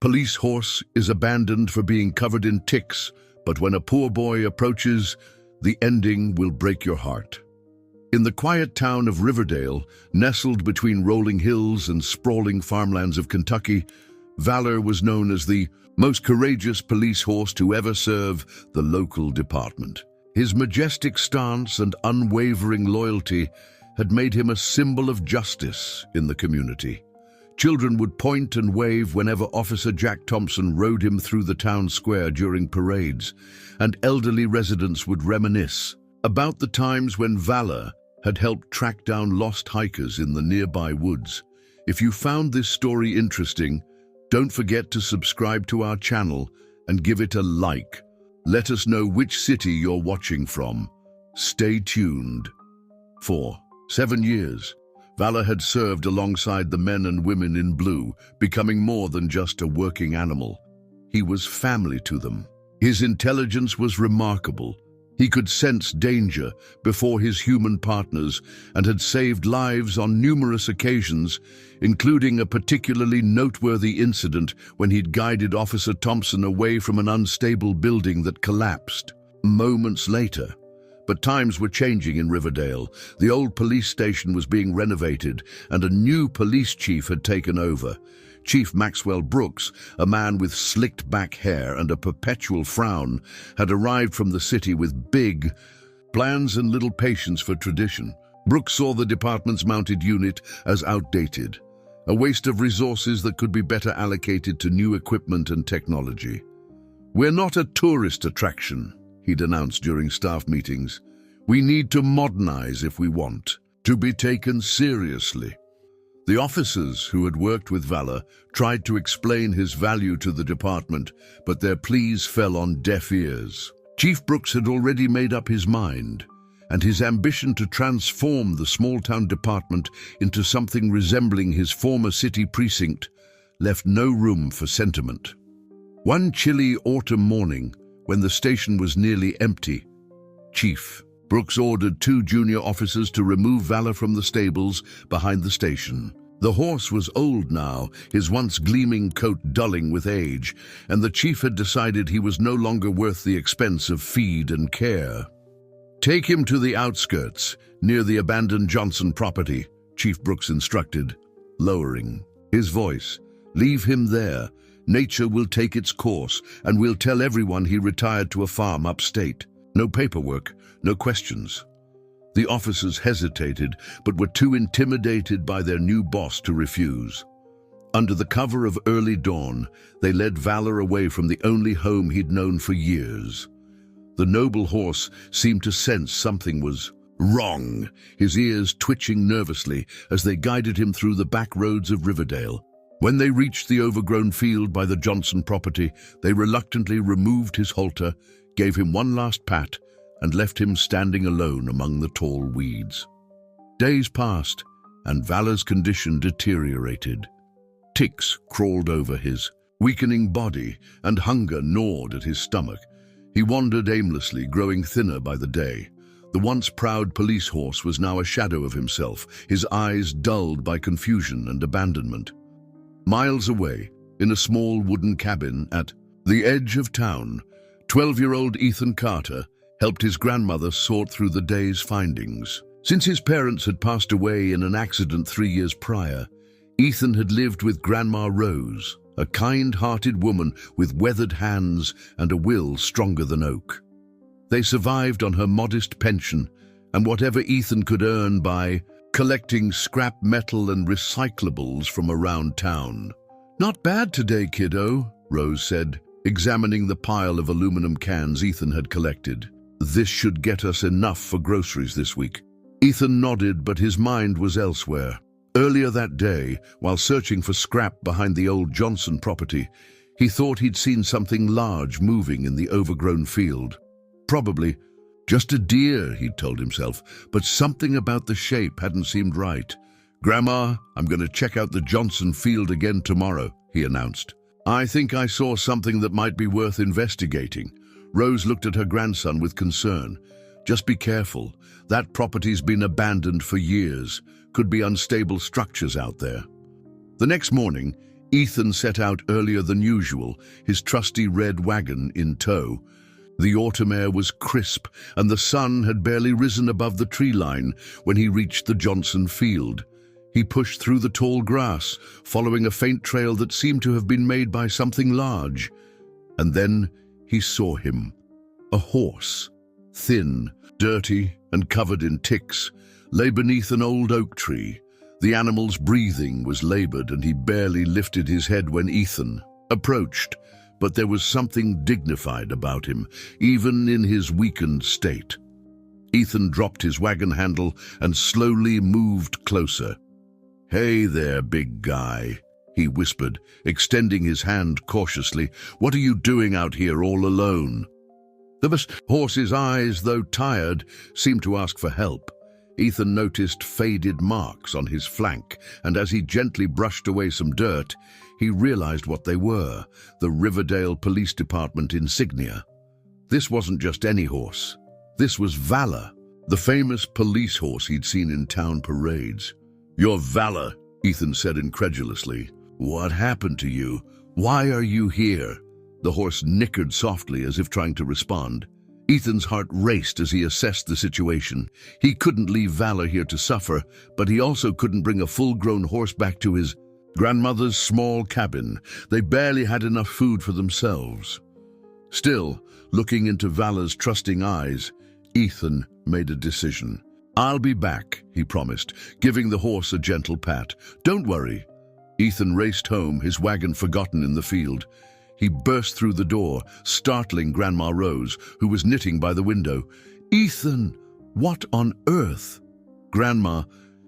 Police horse is abandoned for being covered in ticks, but when a poor boy approaches, the ending will break your heart. In the quiet town of Riverdale, nestled between rolling hills and sprawling farmlands of Kentucky, Valor was known as the most courageous police horse to ever serve the local department. His majestic stance and unwavering loyalty had made him a symbol of justice in the community. Children would point and wave whenever Officer Jack Thompson rode him through the town square during parades, and elderly residents would reminisce about the times when Valor had helped track down lost hikers in the nearby woods. If you found this story interesting, don't forget to subscribe to our channel and give it a like. Let us know which city you're watching from. Stay tuned. For 7 years, Valor had served alongside the men and women in blue, becoming more than just a working animal. He was family to them. His intelligence was remarkable. He could sense danger before his human partners and had saved lives on numerous occasions, including a particularly noteworthy incident when he'd guided Officer Thompson away from an unstable building that collapsed moments later. But times were changing in Riverdale. The old police station was being renovated, and a new police chief had taken over. Chief Maxwell Brooks, a man with slicked back hair and a perpetual frown, had arrived from the city with big plans and little patience for tradition. Brooks saw the department's mounted unit as outdated, a waste of resources that could be better allocated to new equipment and technology. "We're not a tourist attraction," he'd announced during staff meetings. "We need to modernize if we want to be taken seriously." The officers who had worked with Valor tried to explain his value to the department, but their pleas fell on deaf ears. Chief Brooks had already made up his mind, and his ambition to transform the small-town department into something resembling his former city precinct left no room for sentiment. One chilly autumn morning, when the station was nearly empty, Chief Brooks ordered 2 junior officers to remove Valor from the stables behind the station. The horse was old now, his once gleaming coat dulling with age, and the chief had decided he was no longer worth the expense of feed and care. "Take him to the outskirts, near the abandoned Johnson property," Chief Brooks instructed, lowering his voice. "Leave him there. Nature will take its course, and we'll tell everyone he retired to a farm upstate. No paperwork, no questions." The officers hesitated, but were too intimidated by their new boss to refuse. Under the cover of early dawn, they led Valor away from the only home he'd known for years. The noble horse seemed to sense something was wrong, his ears twitching nervously as they guided him through the back roads of Riverdale. When they reached the overgrown field by the Johnson property, they reluctantly removed his halter, gave him one last pat, and left him standing alone among the tall weeds. Days passed, and Valor's condition deteriorated. Ticks crawled over his weakening body, and hunger gnawed at his stomach. He wandered aimlessly, growing thinner by the day. The once proud police horse was now a shadow of himself, his eyes dulled by confusion and abandonment. Miles away, in a small wooden cabin at the edge of town, 12-year-old Ethan Carter helped his grandmother sort through the day's findings. Since his parents had passed away in an accident 3 years prior, Ethan had lived with Grandma Rose, a kind-hearted woman with weathered hands and a will stronger than oak. They survived on her modest pension and whatever Ethan could earn by collecting scrap metal and recyclables from around town. "Not bad today, kiddo," Rose said, examining the pile of aluminum cans Ethan had collected. "This should get us enough for groceries this week." Ethan nodded, but his mind was elsewhere. Earlier that day, while searching for scrap behind the old Johnson property, he thought he'd seen something large moving in the overgrown field. Probably just a deer, he'd told himself, but something about the shape hadn't seemed right. "Grandma, I'm going to check out the Johnson field again tomorrow," he announced. "I think I saw something that might be worth investigating." Rose looked at her grandson with concern. "Just be careful. That property's been abandoned for years. Could be unstable structures out there." The next morning, Ethan set out earlier than usual, his trusty red wagon in tow. The autumn air was crisp, and the sun had barely risen above the tree line when he reached the Johnson field. He pushed through the tall grass, following a faint trail that seemed to have been made by something large. And then he saw him. A horse, thin, dirty, and covered in ticks, lay beneath an old oak tree. The animal's breathing was labored, and he barely lifted his head when Ethan approached. But there was something dignified about him, even in his weakened state. Ethan dropped his wagon handle and slowly moved closer. "Hey there, big guy," he whispered, extending his hand cautiously. "What are you doing out here all alone?" The horse's eyes, though tired, seemed to ask for help. Ethan noticed faded marks on his flank, and as he gently brushed away some dirt, he realized what they were: the Riverdale Police Department insignia. This wasn't just any horse. This was Valor, the famous police horse he'd seen in town parades. "You're Valor," Ethan said incredulously. "What happened to you? Why are you here?" The horse nickered softly as if trying to respond. Ethan's heart raced as he assessed the situation. He couldn't leave Valor here to suffer, but he also couldn't bring a full-grown horse back to his grandmother's small cabin. They barely had enough food for themselves. Still, looking into Valor's trusting eyes, Ethan made a decision. "I'll be back," he promised, giving the horse a gentle pat. "Don't worry." Ethan raced home, his wagon forgotten in the field. He burst through the door, startling Grandma Rose, who was knitting by the window. "Ethan, what on earth?" "Grandma,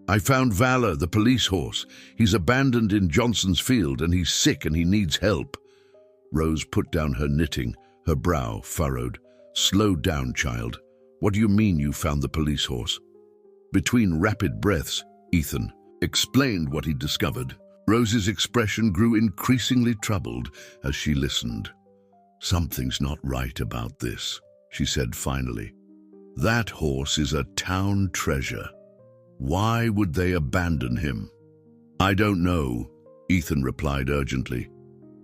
I found Valor, the police horse. He's abandoned in Johnson's field, and he's sick and he needs help." Rose put down her knitting, her brow furrowed. "Slow down, child. What do you mean you found the police horse?" Between rapid breaths, Ethan explained what he'd discovered. Rose's expression grew increasingly troubled as she listened. "Something's not right about this," she said finally. "That horse is a town treasure. Why would they abandon him?" "I don't know," Ethan replied urgently.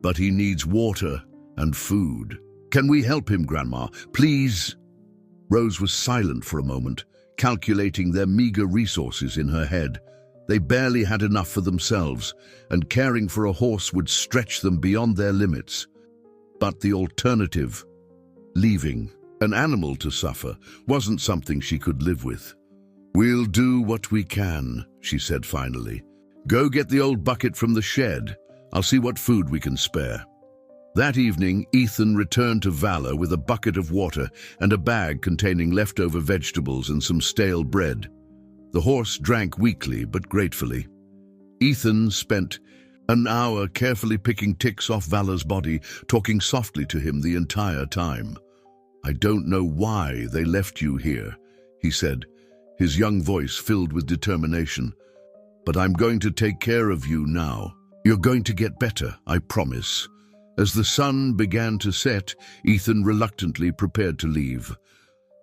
"But he needs water and food. Can we help him, Grandma? Please?" Rose was silent for a moment, calculating their meager resources in her head. They barely had enough for themselves, and caring for a horse would stretch them beyond their limits. But the alternative, leaving an animal to suffer, wasn't something she could live with. "We'll do what we can," she said finally. "Go get the old bucket from the shed. I'll see what food we can spare." That evening, Ethan returned to Valor with a bucket of water and a bag containing leftover vegetables and some stale bread. The horse drank weakly but gratefully. Ethan spent an hour carefully picking ticks off Valor's body, talking softly to him the entire time. "I don't know why they left you here," he said, his young voice filled with determination. "But I'm going to take care of you now. You're going to get better, I promise." As the sun began to set, Ethan reluctantly prepared to leave.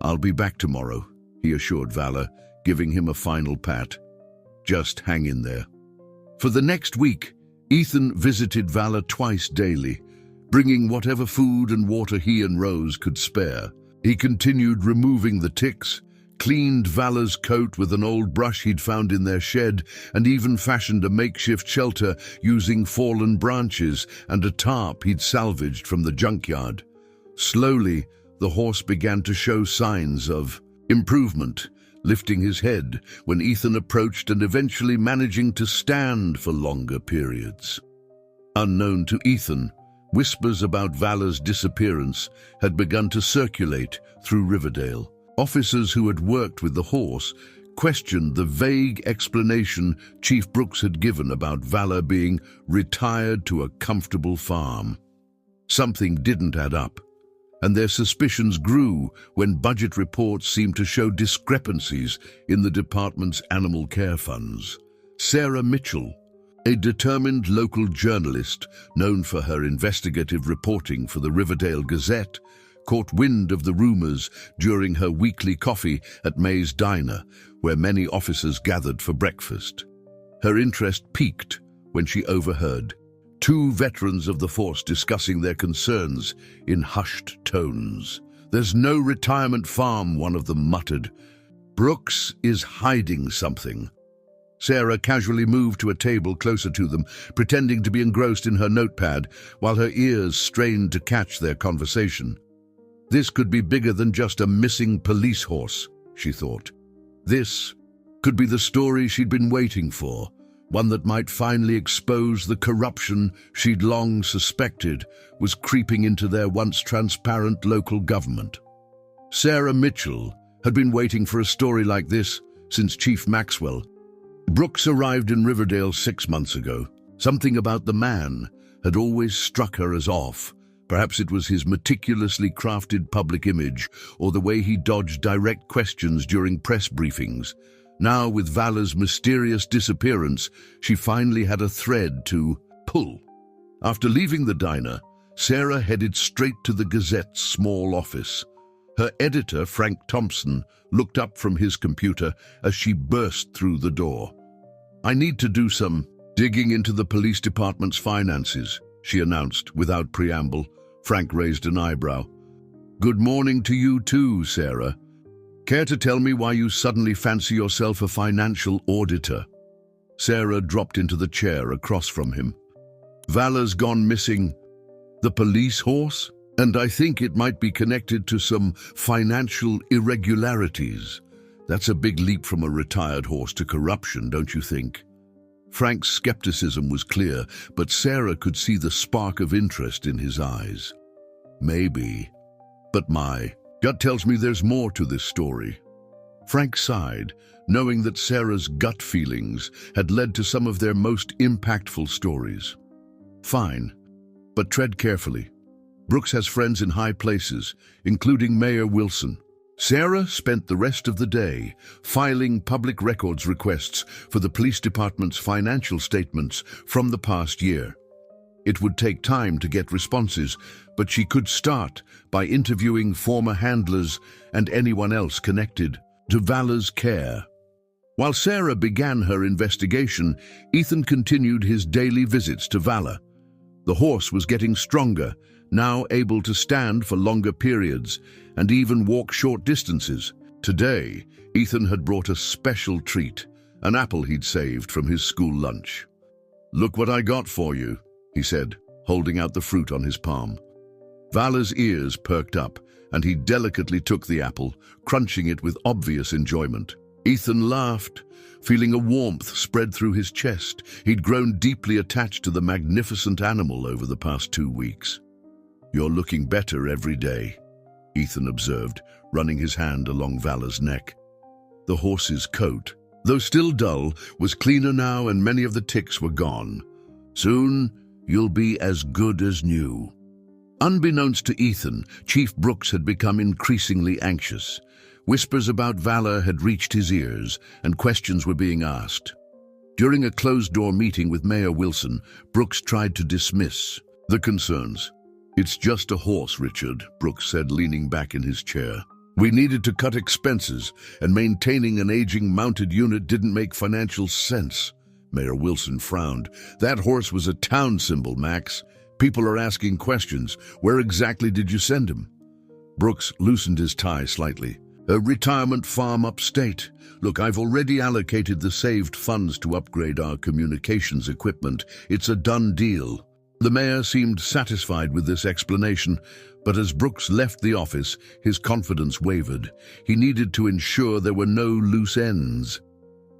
"I'll be back tomorrow," he assured Valor, giving him a final pat. "Just hang in there." For the next week, Ethan visited Valor twice daily, bringing whatever food and water he and Rose could spare. He continued removing the ticks, cleaned Valor's coat with an old brush he'd found in their shed, and even fashioned a makeshift shelter using fallen branches and a tarp he'd salvaged from the junkyard. Slowly, the horse began to show signs of improvement, lifting his head when Ethan approached and eventually managing to stand for longer periods. Unknown to Ethan, whispers about Valor's disappearance had begun to circulate through Riverdale. Officers who had worked with the horse questioned the vague explanation Chief Brooks had given about Valor being retired to a comfortable farm. Something didn't add up, and their suspicions grew when budget reports seemed to show discrepancies in the department's animal care funds. Sarah Mitchell, a determined local journalist known for her investigative reporting for the Riverdale Gazette, caught wind of the rumors during her weekly coffee at May's Diner, where many officers gathered for breakfast. Her interest peaked when she overheard, Two veterans of the force discussing their concerns in hushed tones. "There's no retirement farm," one of them muttered. "Brooks is hiding something." Sarah casually moved to a table closer to them, pretending to be engrossed in her notepad, while her ears strained to catch their conversation. This could be bigger than just a missing police horse, she thought. This could be the story she'd been waiting for, one that might finally expose the corruption she'd long suspected was creeping into their once transparent local government. Sarah Mitchell had been waiting for a story like this since Chief Maxwell. Brooks arrived in Riverdale 6 months ago. Something about the man had always struck her as off. Perhaps it was his meticulously crafted public image or the way he dodged direct questions during press briefings. Now, with Vala's mysterious disappearance, she finally had a thread to pull. After leaving the diner, Sarah headed straight to the Gazette's small office. Her editor, Frank Thompson, looked up from his computer as she burst through the door. "I need to do some digging into the police department's finances," she announced without preamble. Frank raised an eyebrow. "Good morning to you too, Sarah. Care to tell me why you suddenly fancy yourself a financial auditor?" Sarah dropped into the chair across from him. "Vala's gone missing. The police horse? And I think it might be connected to some financial irregularities. That's a big leap from a retired horse to corruption, don't you think?" Frank's skepticism was clear, but Sarah could see the spark of interest in his eyes. "Maybe, but my gut tells me there's more to this story." Frank sighed, knowing that Sarah's gut feelings had led to some of their most impactful stories. "Fine, but tread carefully. Brooks has friends in high places, including Mayor Wilson." Sarah spent the rest of the day filing public records requests for the police department's financial statements from the past year. It would take time to get responses, but she could start by interviewing former handlers and anyone else connected to Vala's care. While Sarah began her investigation, Ethan continued his daily visits to Vala. The horse was getting stronger, now able to stand for longer periods and even walk short distances. Today, Ethan had brought a special treat, an apple he'd saved from his school lunch. "Look what I got for you," he said, holding out the fruit on his palm. Vala's ears perked up, and he delicately took the apple, crunching it with obvious enjoyment. Ethan laughed, feeling a warmth spread through his chest. He'd grown deeply attached to the magnificent animal over the past 2 weeks. "You're looking better every day," Ethan observed, running his hand along Vala's neck. The horse's coat, though still dull, was cleaner now, and many of the ticks were gone. "Soon, you'll be as good as new." Unbeknownst to Ethan, Chief Brooks had become increasingly anxious. Whispers about Vala had reached his ears, and questions were being asked. During a closed-door meeting with Mayor Wilson, Brooks tried to dismiss the concerns. "It's just a horse, Richard," Brooks said, leaning back in his chair. "We needed to cut expenses, and maintaining an aging mounted unit didn't make financial sense." Mayor Wilson frowned. "That horse was a town symbol, Max. People are asking questions. Where exactly did you send him?" Brooks loosened his tie slightly. "A retirement farm upstate. Look, I've already allocated the saved funds to upgrade our communications equipment. It's a done deal." The mayor seemed satisfied with this explanation, but as Brooks left the office, his confidence wavered. He needed to ensure there were no loose ends.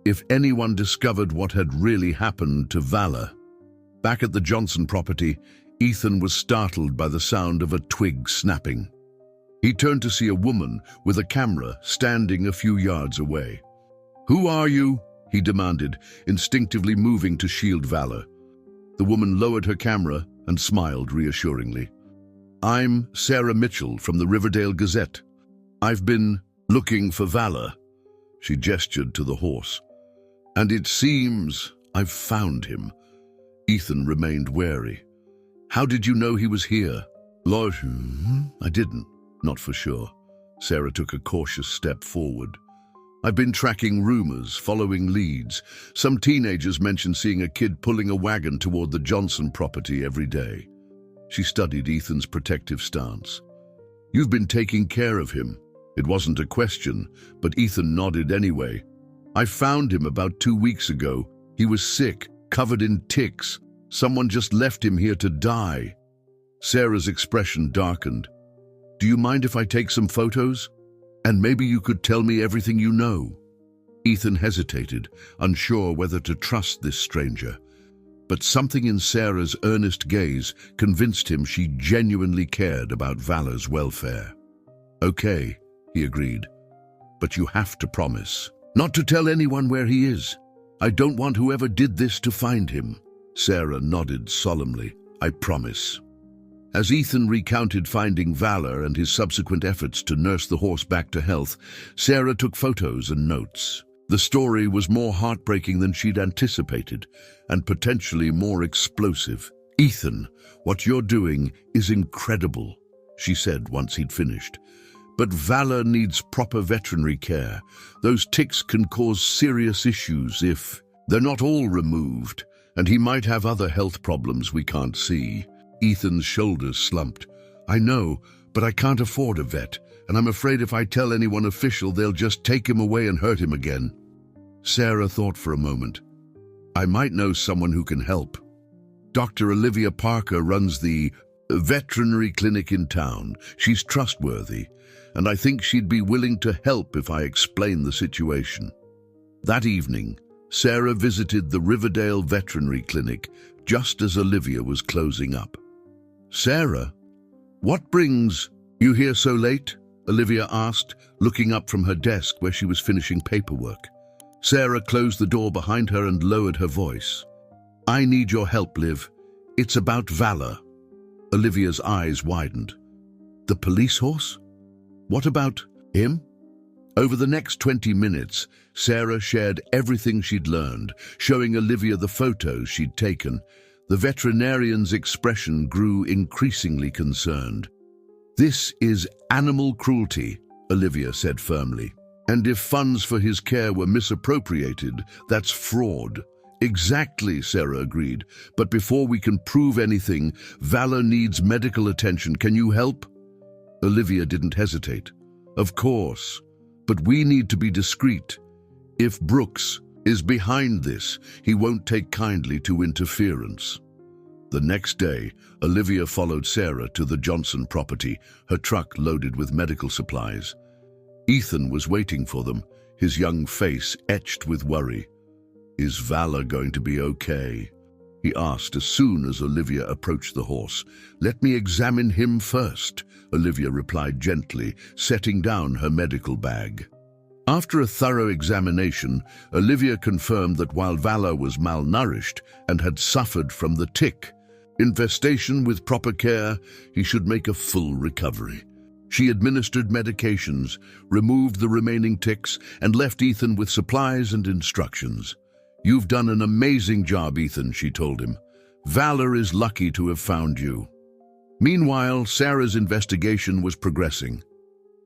If anyone discovered what had really happened to Vala. Back at the Johnson property, Ethan was startled by the sound of a twig snapping. He turned to see a woman with a camera standing a few yards away. "Who are you?" he demanded, instinctively moving to shield Vala. The woman lowered her camera and smiled reassuringly. "I'm Sarah Mitchell from the Riverdale Gazette. I've been looking for Vala." She gestured to the horse. "And it seems I've found him." Ethan remained wary. "How did you know he was here?" "Lord, I didn't. Not for sure." Sarah took a cautious step forward. I've been tracking rumors, following leads. Some teenagers mentioned seeing a kid pulling a wagon toward the Johnson property every day. She studied Ethan's protective stance. You've been taking care of him. It wasn't a question, but Ethan nodded anyway. I found him about 2 weeks ago. He was sick, covered in ticks. Someone just left him here to die. Sarah's expression darkened. Do you mind if I take some photos? And maybe you could tell me everything you know. Ethan hesitated, unsure whether to trust this stranger. But something in Sarah's earnest gaze convinced him she genuinely cared about Valor's welfare. Okay, he agreed, but you have to promise not to tell anyone where he is. I don't want whoever did this to find him. Sarah nodded solemnly. I promise. As Ethan recounted finding Valor and his subsequent efforts to nurse the horse back to health, Sarah took photos and notes. The story was more heartbreaking than she'd anticipated, and potentially more explosive. Ethan, what you're doing is incredible, she said once he'd finished. But Valor needs proper veterinary care. Those ticks can cause serious issues if they're not all removed, and he might have other health problems we can't see. Ethan's shoulders slumped. I know, but I can't afford a vet, and I'm afraid if I tell anyone official, they'll just take him away and hurt him again. Sarah thought for a moment. I might know someone who can help. Dr. Olivia Parker runs the veterinary clinic in town. She's trustworthy, and I think she'd be willing to help if I explain the situation. That evening, Sarah visited the Riverdale Veterinary Clinic just as Olivia was closing up. Sarah, what brings you here so late? Olivia asked, looking up from her desk where she was finishing paperwork. Sarah closed the door behind her and lowered her voice. I need your help, Liv. It's about Valor. Olivia's eyes widened. The police horse? What about him? Over the next 20 minutes, Sarah shared everything she'd learned, showing Olivia the photos she'd taken. The veterinarian's expression grew increasingly concerned. This is animal cruelty, Olivia said firmly. And if funds for his care were misappropriated, that's fraud. Exactly, Sarah agreed. But before we can prove anything, Valor needs medical attention. Can you help? Olivia didn't hesitate. Of course, but we need to be discreet. If Brooks is behind this, he won't take kindly to interference. The next day, Olivia followed Sarah to the Johnson property, her truck loaded with medical supplies. Ethan was waiting for them, his young face etched with worry. Is Valor going to be okay? He asked as soon as Olivia approached the horse. Let me examine him first, Olivia replied gently, setting down her medical bag. After a thorough examination, Olivia confirmed that while Valor was malnourished and had suffered from the tick infestation with proper care, he should make a full recovery. She administered medications, removed the remaining ticks, and left Ethan with supplies and instructions. You've done an amazing job, Ethan, she told him. Valor is lucky to have found you. Meanwhile, Sarah's investigation was progressing.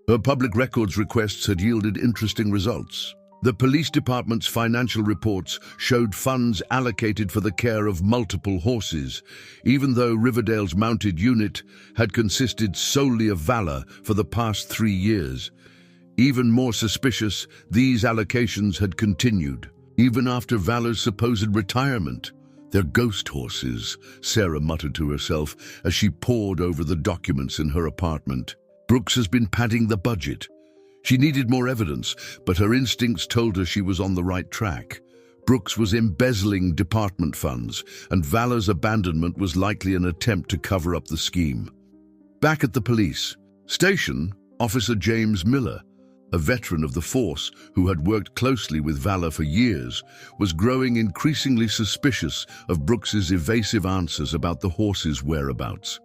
Her public records requests had yielded interesting results. The police department's financial reports showed funds allocated for the care of multiple horses, even though Riverdale's mounted unit had consisted solely of Valor for the past 3 years. Even more suspicious, these allocations had continued, even after Valor's supposed retirement. They're ghost horses, Sarah muttered to herself as she pored over the documents in her apartment. Brooks has been padding the budget. She needed more evidence, but her instincts told her she was on the right track. Brooks was embezzling department funds, and Valor's abandonment was likely an attempt to cover up the scheme. Back at the police station, Officer James Miller, a veteran of the force who had worked closely with Valor for years, was growing increasingly suspicious of Brooks's evasive answers about the horse's whereabouts.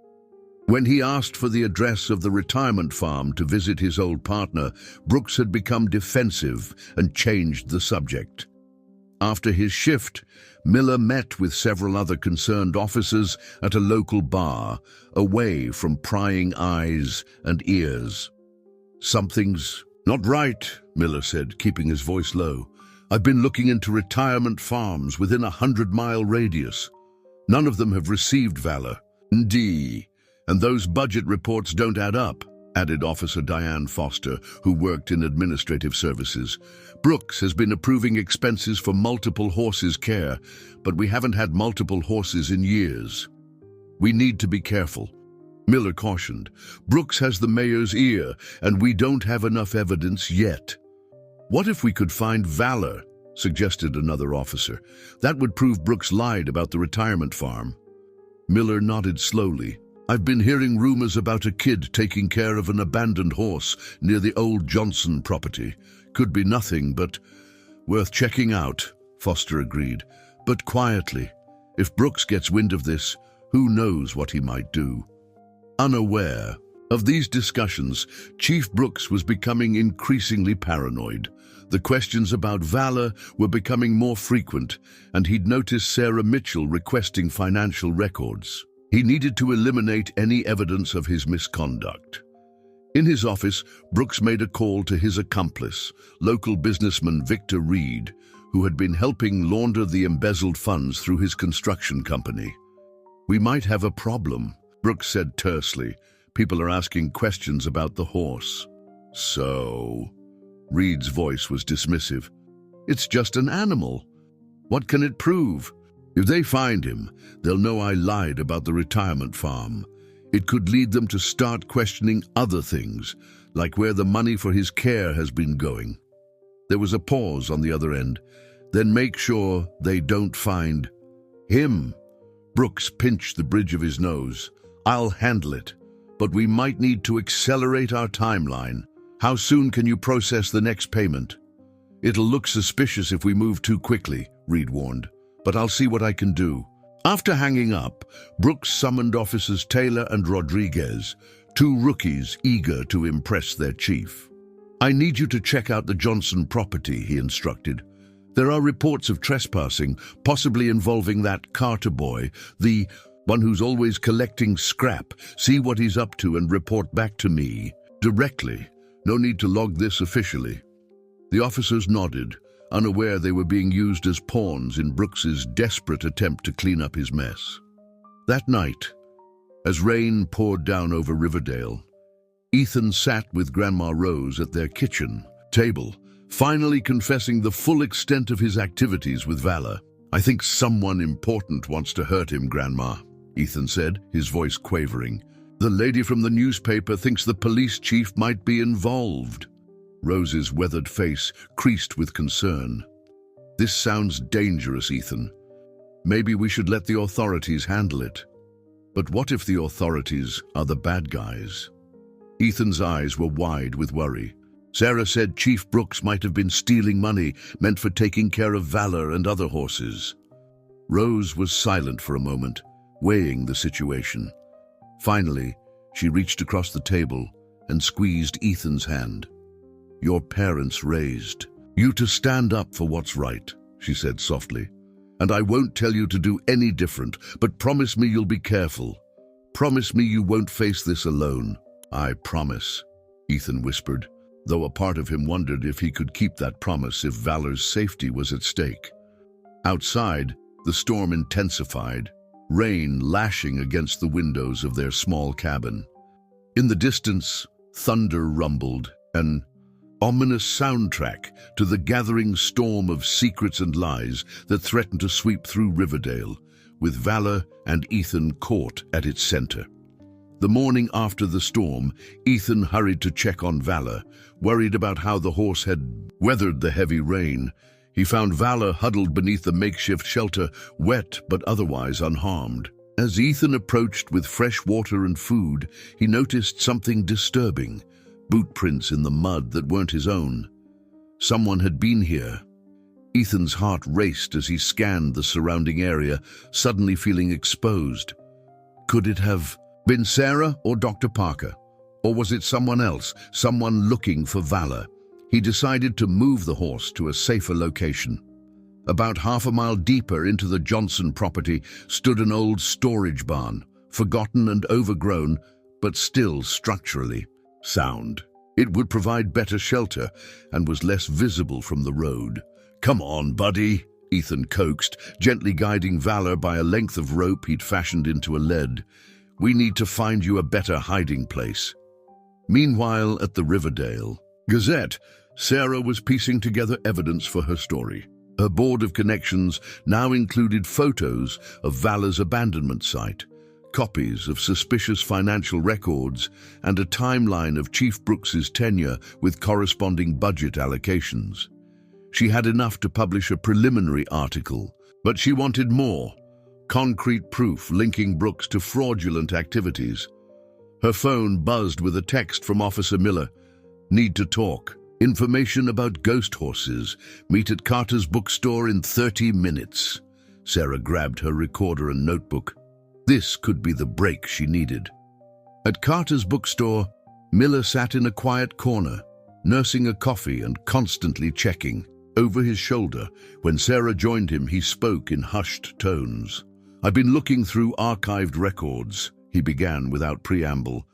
When he asked for the address of the retirement farm to visit his old partner, Brooks had become defensive and changed the subject. After his shift, Miller met with several other concerned officers at a local bar, away from prying eyes and ears. Something's not right, Miller said, keeping his voice low. "I've been looking into retirement farms within a 100-mile radius. None of them have received Valor. Endin. And those budget reports don't add up," added Officer Diane Foster, who worked in administrative services. "Brooks has been approving expenses for multiple horses' care, but we haven't had multiple horses in years. We need to be careful." Miller cautioned. "Brooks has the mayor's ear, and we don't have enough evidence yet." "What if we could find Valor?" suggested another officer. "That would prove Brooks lied about the retirement farm." Miller nodded slowly. "I've been hearing rumors about a kid taking care of an abandoned horse near the old Johnson property. Could be nothing, but worth checking out," Foster agreed. "But quietly. If Brooks gets wind of this, who knows what he might do." Unaware of these discussions, Chief Brooks was becoming increasingly paranoid. The questions about Valor were becoming more frequent, and he'd noticed Sarah Mitchell requesting financial records. He needed to eliminate any evidence of his misconduct. In his office, Brooks made a call to his accomplice, local businessman Victor Reed, who had been helping launder the embezzled funds through his construction company. "We might have a problem," Brooks said tersely. "People are asking questions about the horse." "So?" Reed's voice was dismissive. "It's just an animal. What can it prove? If they find him, they'll know I lied about the retirement farm. It could lead them to start questioning other things, like where the money for his care has been going." There was a pause on the other end. "Then make sure they don't find him." Brooks pinched the bridge of his nose. "I'll handle it, but we might need to accelerate our timeline. How soon can you process the next payment?" "It'll look suspicious if we move too quickly," Reed warned, "but I'll see what I can do." After hanging up, Brooks summoned Officers Taylor and Rodriguez, two rookies eager to impress their chief. "I need you to check out the Johnson property," he instructed. "There are reports of trespassing, possibly involving that Carter boy, the one who's always collecting scrap. See what he's up to and report back to me directly. No need to log this officially." The officers nodded, unaware they were being used as pawns in Brooks's desperate attempt to clean up his mess. That night, as rain poured down over Riverdale, Ethan sat with Grandma Rose at their kitchen table, finally confessing the full extent of his activities with Valor. "I think someone important wants to hurt him, Grandma," Ethan said, his voice quavering. "The lady from the newspaper thinks the police chief might be involved." Rose's weathered face creased with concern. "This sounds dangerous, Ethan. Maybe we should let the authorities handle it." "But what if the authorities are the bad guys?" Ethan's eyes were wide with worry. "Sarah said Chief Brooks might have been stealing money meant for taking care of Valor and other horses." Rose was silent for a moment, weighing the situation. Finally, she reached across the table and squeezed Ethan's hand. "Your parents raised you to stand up for what's right," she said softly. "And I won't tell you to do any different, but promise me you'll be careful. Promise me you won't face this alone." "I promise," Ethan whispered, though a part of him wondered if he could keep that promise if Valor's safety was at stake. Outside, the storm intensified, rain lashing against the windows of their small cabin. In the distance, thunder rumbled, an ominous soundtrack to the gathering storm of secrets and lies that threatened to sweep through Riverdale, with Valor and Ethan caught at its center. The morning after the storm, Ethan hurried to check on Valor, worried about how the horse had weathered the heavy rain. He found Valor huddled beneath the makeshift shelter, wet but otherwise unharmed. As Ethan approached with fresh water and food, he noticed something disturbing: boot prints in the mud that weren't his own. Someone had been here. Ethan's heart raced as he scanned the surrounding area, suddenly feeling exposed. Could it have been Sarah or Dr. Parker? Or was it someone else, someone looking for Valor? He decided to move the horse to a safer location. About half a mile deeper into the Johnson property stood an old storage barn, forgotten and overgrown, but still structurally sound. It would provide better shelter and was less visible from the road. "Come on, buddy," Ethan coaxed, gently guiding Valor by a length of rope he'd fashioned into a lead. "We need to find you a better hiding place." Meanwhile, at the Riverdale Gazette, Sarah was piecing together evidence for her story. Her board of connections now included photos of Valor's abandonment site, copies of suspicious financial records, and a timeline of Chief Brooks's tenure with corresponding budget allocations. She had enough to publish a preliminary article, but she wanted more, concrete proof linking Brooks to fraudulent activities. Her phone buzzed with a text from Officer Miller. "Need to talk. Information about ghost horses. Meet at Carter's bookstore in 30 minutes. Sarah grabbed her recorder and notebook. This could be the break she needed. At Carter's bookstore, Miller sat in a quiet corner, nursing a coffee and constantly checking. Over his shoulder, when Sarah joined him, he spoke in hushed tones. "I've been looking through archived records," he began without preamble.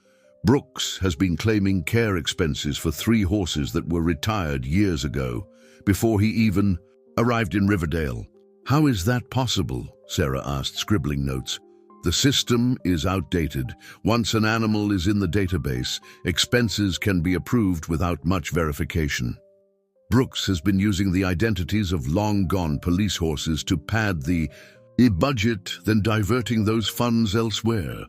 "Brooks has been claiming care expenses for 3 horses that were retired years ago, before he even arrived in Riverdale." "How is that possible?" Sarah asked, scribbling notes. "The system is outdated. Once an animal is in the database, expenses can be approved without much verification. Brooks has been using the identities of long-gone police horses to pad the budget, then diverting those funds elsewhere.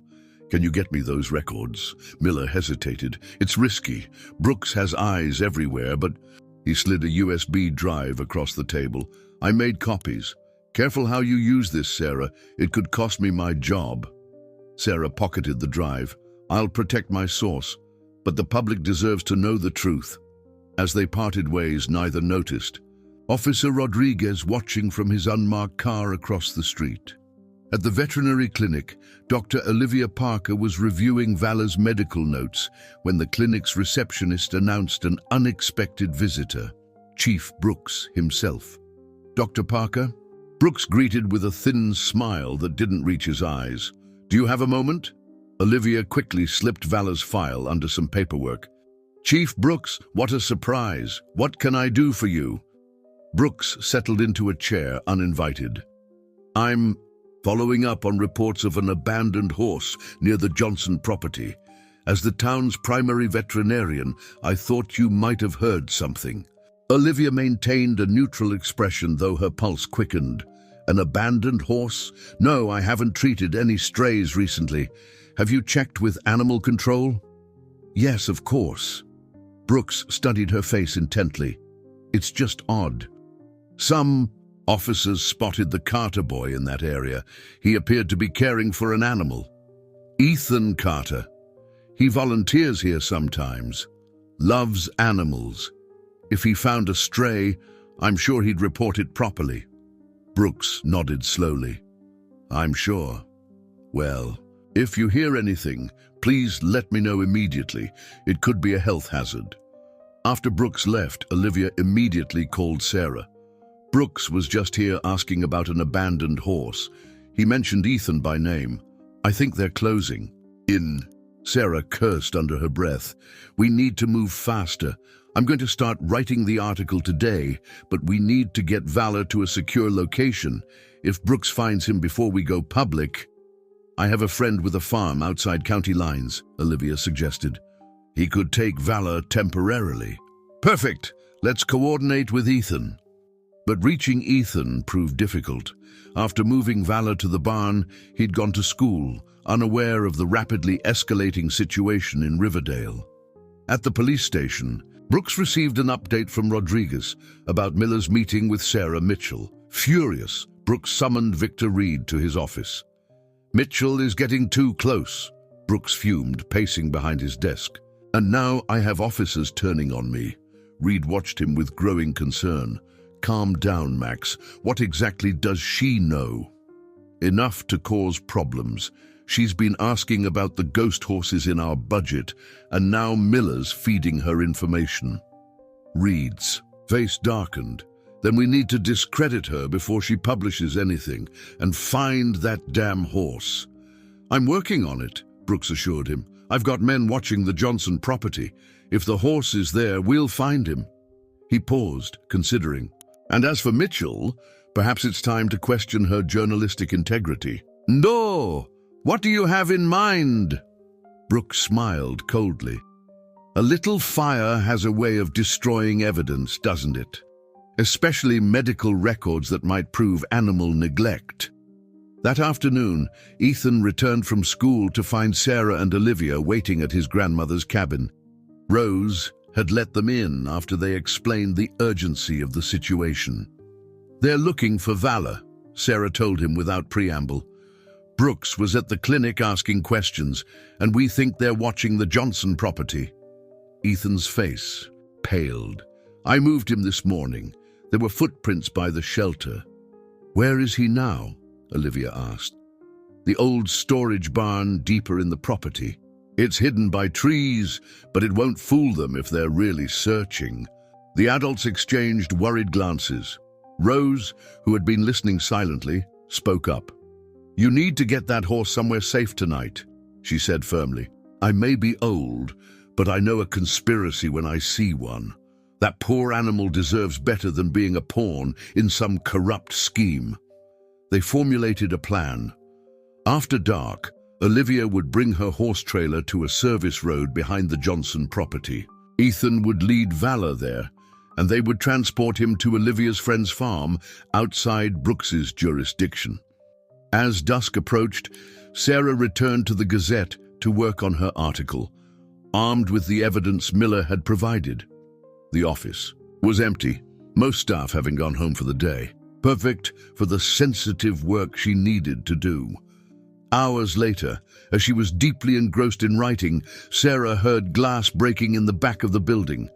Can you get me those records?" Miller hesitated. "It's risky. Brooks has eyes everywhere, but..." He slid a USB drive across the table. "I made copies. Careful how you use this, Sarah. It could cost me my job." Sarah pocketed the drive. "I'll protect my source, but the public deserves to know the truth." As they parted ways, neither noticed Officer Rodriguez watching from his unmarked car across the street. At the veterinary clinic, Dr. Olivia Parker was reviewing Valor's medical notes when the clinic's receptionist announced an unexpected visitor, Chief Brooks himself. "Dr. Parker?" Brooks greeted with a thin smile that didn't reach his eyes. "Do you have a moment?" Olivia quickly slipped Valor's file under some paperwork. "Chief Brooks, what a surprise. What can I do for you?" Brooks settled into a chair, uninvited. "I'm following up on reports of an abandoned horse near the Johnson property. As the town's primary veterinarian, I thought you might have heard something." Olivia maintained a neutral expression, though her pulse quickened. "An abandoned horse? No, I haven't treated any strays recently. Have you checked with animal control?" "Yes, of course." Brooks studied her face intently. "It's just odd. Some officers spotted the Carter boy in that area. He appeared to be caring for an animal. Ethan Carter. He volunteers here sometimes. Loves animals. If he found a stray, I'm sure he'd report it properly." Brooks nodded slowly. "I'm sure. Well, if you hear anything, please let me know immediately. It could be a health hazard." After Brooks left, Olivia immediately called Sarah. "Brooks was just here asking about an abandoned horse. He mentioned Ethan by name. I think they're closing." Sarah cursed under her breath. "We need to move faster. I'm going to start writing the article today, but we need to get Valor to a secure location. If Brooks finds him before we go public..." "I have a friend with a farm outside county lines," Olivia suggested. "He could take Valor temporarily." "Perfect. Let's coordinate with Ethan." But reaching Ethan proved difficult. After moving Valor to the barn, he'd gone to school, unaware of the rapidly escalating situation in Riverdale. At the police station, Brooks received an update from Rodriguez about Miller's meeting with Sarah Mitchell. Furious, Brooks summoned Victor Reed to his office. "Mitchell is getting too close," Brooks fumed, pacing behind his desk. "And now I have officers turning on me." Reed watched him with growing concern. "Calm down, Max. What exactly does she know?" "Enough to cause problems. She's been asking about the ghost horses in our budget, and now Miller's feeding her information." Reed's face darkened. "Then we need to discredit her before she publishes anything, and find that damn horse." "I'm working on it," Brooks assured him. I've got men watching the Johnson property. If the horse is there, we'll find him." He paused, considering. And as for Mitchell, perhaps it's time to question her journalistic integrity. "No! What do you have in mind?" Brooks smiled coldly. "A little fire has a way of destroying evidence, doesn't it? Especially medical records that might prove animal neglect." That afternoon, Ethan returned from school to find Sarah and Olivia waiting at his grandmother's cabin. Rose had let them in after they explained the urgency of the situation. "They're looking for Valor," Sarah told him without preamble. "Brooks was at the clinic asking questions, and we think they're watching the Johnson property." Ethan's face paled. "I moved him this morning. There were footprints by the shelter." "Where is he now?" Olivia asked. "The old storage barn deeper in the property. It's hidden by trees, but it won't fool them if they're really searching." The adults exchanged worried glances. Rose, who had been listening silently, spoke up. "You need to get that horse somewhere safe tonight," she said firmly. "I may be old, but I know a conspiracy when I see one. That poor animal deserves better than being a pawn in some corrupt scheme." They formulated a plan. After dark, Olivia would bring her horse trailer to a service road behind the Johnson property. Ethan would lead Valor there, and they would transport him to Olivia's friend's farm outside Brooks's jurisdiction. As dusk approached, Sarah returned to the Gazette to work on her article, armed with the evidence Miller had provided. The office was empty, most staff having gone home for the day, perfect for the sensitive work she needed to do. Hours later, as she was deeply engrossed in writing, Sarah heard glass breaking in the back of the building.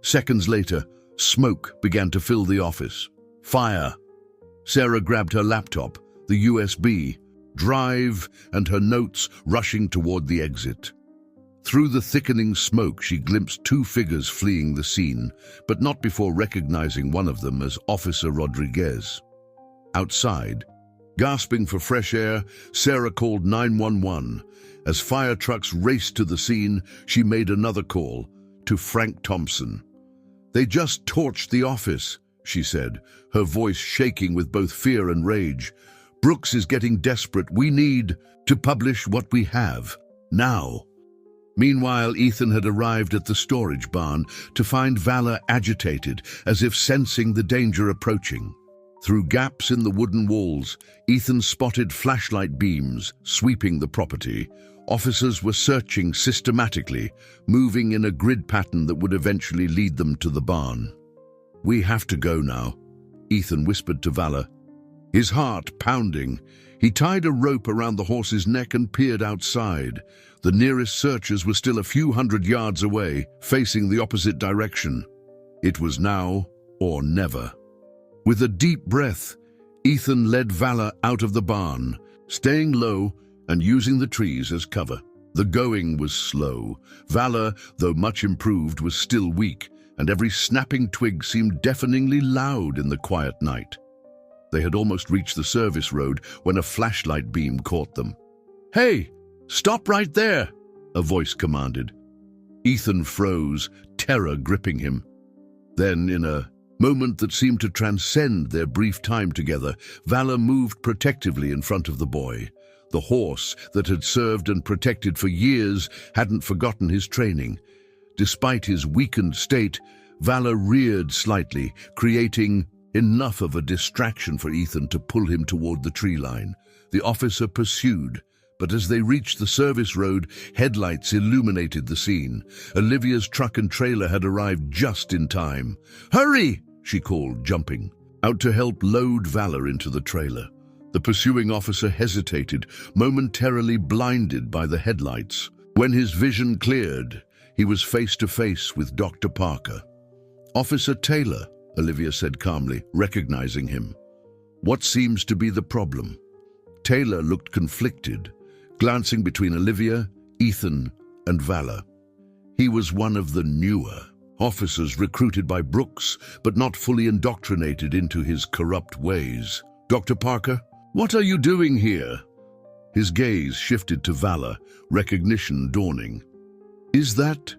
Seconds later, smoke began to fill the office. Fire! Sarah grabbed her laptop, the USB, drive, and her notes, rushing toward the exit. Through the thickening smoke, she glimpsed two figures fleeing the scene, but not before recognizing one of them as Officer Rodriguez. Outside, gasping for fresh air, Sarah called 911. As fire trucks raced to the scene, she made another call to Frank Thompson. "They just torched the office," she said, her voice shaking with both fear and rage. "Brooks is getting desperate. We need to publish what we have, now." Meanwhile, Ethan had arrived at the storage barn to find Valor agitated, as if sensing the danger approaching. Through gaps in the wooden walls, Ethan spotted flashlight beams sweeping the property. Officers were searching systematically, moving in a grid pattern that would eventually lead them to the barn. "We have to go now," Ethan whispered to Valor, his heart pounding. He tied a rope around the horse's neck and peered outside. The nearest searchers were still a few hundred yards away, facing the opposite direction. It was now or never. With a deep breath, Ethan led Valor out of the barn, staying low and using the trees as cover. The going was slow. Valor, though much improved, was still weak, and every snapping twig seemed deafeningly loud in the quiet night. They had almost reached the service road when a flashlight beam caught them. "Hey, stop right there!" a voice commanded. Ethan froze, terror gripping him. Then, in a moment that seemed to transcend their brief time together, Valor moved protectively in front of the boy. The horse that had served and protected for years hadn't forgotten his training. Despite his weakened state, Valor reared slightly, creating enough of a distraction for Ethan to pull him toward the tree line. The officer pursued, but as they reached the service road, headlights illuminated the scene. Olivia's truck and trailer had arrived just in time. "Hurry!" she called, jumping out to help load Valor into the trailer. The pursuing officer hesitated, momentarily blinded by the headlights. When his vision cleared, he was face to face with Dr. Parker. "Officer Taylor," Olivia said calmly, recognizing him. "What seems to be the problem?" Taylor looked conflicted, glancing between Olivia, Ethan, and Valor. He was one of the newer officers recruited by Brooks, but not fully indoctrinated into his corrupt ways. "Dr. Parker, what are you doing here?" His gaze shifted to Valor, recognition dawning. "Is that?"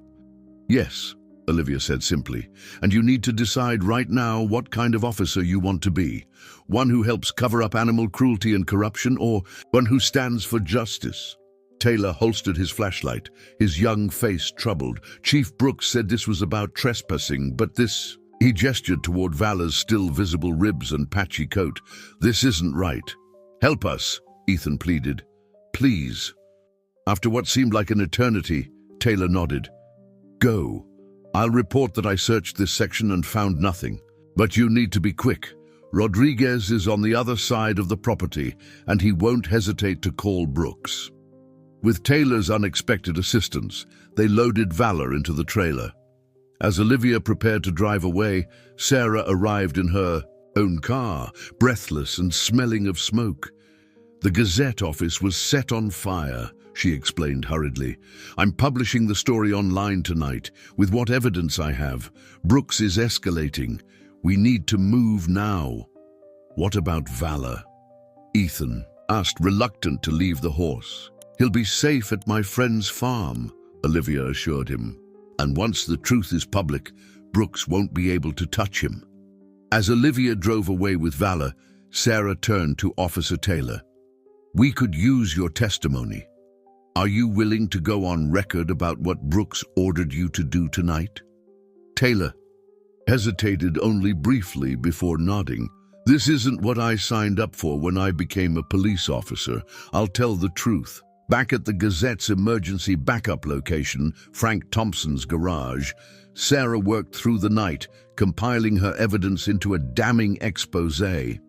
"Yes," Olivia said simply, "and you need to decide right now what kind of officer you want to be. One who helps cover up animal cruelty and corruption, or one who stands for justice?" Taylor holstered his flashlight, his young face troubled. "Chief Brooks said this was about trespassing, but this—" He gestured toward Valor's still visible ribs and patchy coat. "This isn't right." "Help us," Ethan pleaded. "Please." After what seemed like an eternity, Taylor nodded. "Go. I'll report that I searched this section and found nothing. But you need to be quick. Rodriguez is on the other side of the property, and he won't hesitate to call Brooks." With Taylor's unexpected assistance, they loaded Valor into the trailer. As Olivia prepared to drive away, Sarah arrived in her own car, breathless and smelling of smoke. "The Gazette office was set on fire," she explained hurriedly. "I'm publishing the story online tonight, with what evidence I have. Brooks is escalating. We need to move now." "What about Valor?" Ethan asked, reluctant to leave the horse. "He'll be safe at my friend's farm," Olivia assured him. "And once the truth is public, Brooks won't be able to touch him." As Olivia drove away with Valor, Sarah turned to Officer Taylor. "We could use your testimony. Are you willing to go on record about what Brooks ordered you to do tonight?" Taylor hesitated only briefly before nodding. "This isn't what I signed up for when I became a police officer. I'll tell the truth. Back at the Gazette's emergency backup location, Frank Thompson's garage, Sarah worked through the night, compiling her evidence into a damning exposé.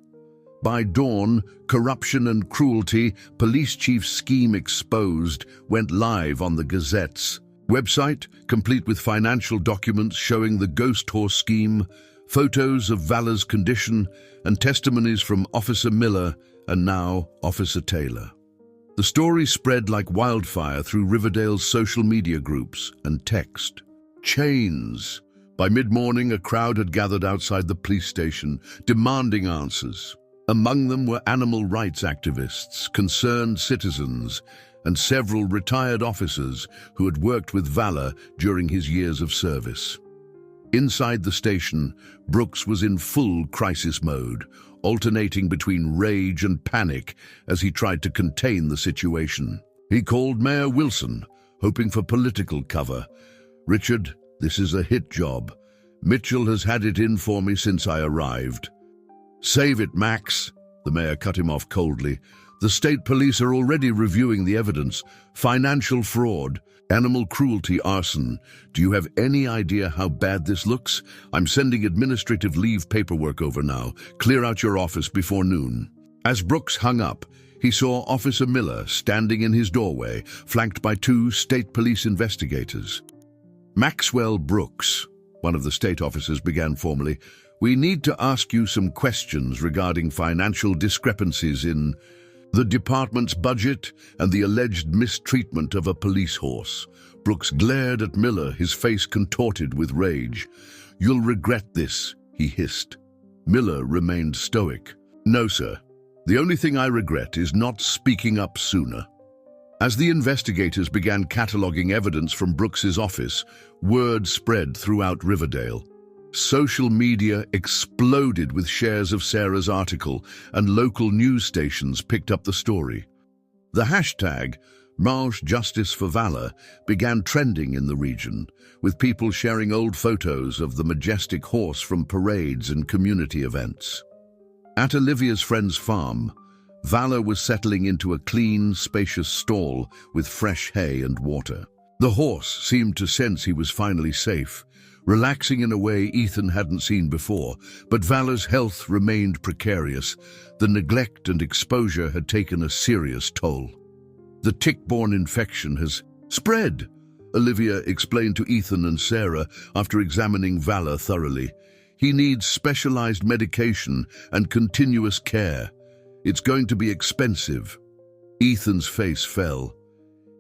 By dawn, Corruption and Cruelty, Police Chief Scheme Exposed, went live on the Gazette's website, complete with financial documents showing the ghost horse scheme, photos of Valor's condition, and testimonies from Officer Miller and now Officer Taylor. The story spread like wildfire through Riverdale's social media groups and text chains. By mid-morning, a crowd had gathered outside the police station, demanding answers. Among them were animal rights activists, concerned citizens, and several retired officers who had worked with Valor during his years of service. Inside the station, Brooks was in full crisis mode, alternating between rage and panic as he tried to contain the situation. He called Mayor Wilson, hoping for political cover. "Richard, this is a hit job. Mitchell has had it in for me since I arrived." "Save it, Max," the mayor cut him off coldly. "The state police are already reviewing the evidence. Financial fraud, animal cruelty, arson. Do you have any idea how bad this looks? I'm sending administrative leave paperwork over now. Clear out your office before noon." As Brooks hung up, he saw Officer Miller standing in his doorway, flanked by two state police investigators. "Maxwell Brooks," one of the state officers began formally, "we need to ask you some questions regarding financial discrepancies in the department's budget and the alleged mistreatment of a police horse." Brooks glared at Miller, his face contorted with rage. "You'll regret this," he hissed. Miller remained stoic. "No, sir. The only thing I regret is not speaking up sooner." As the investigators began cataloging evidence from Brooks's office, word spread throughout Riverdale. Social media exploded with shares of Sarah's article, and local news stations picked up the story. The hashtag March Justice for Valor began trending in the region, with people sharing old photos of the majestic horse from parades and community events. At Olivia's friend's farm, Valor was settling into a clean, spacious stall with fresh hay and water. The horse seemed to sense he was finally safe, relaxing in a way Ethan hadn't seen before, but Valor's health remained precarious. The neglect and exposure had taken a serious toll. "The tick-borne infection has spread," Olivia explained to Ethan and Sarah after examining Valor thoroughly. "He needs specialized medication and continuous care. It's going to be expensive." Ethan's face fell.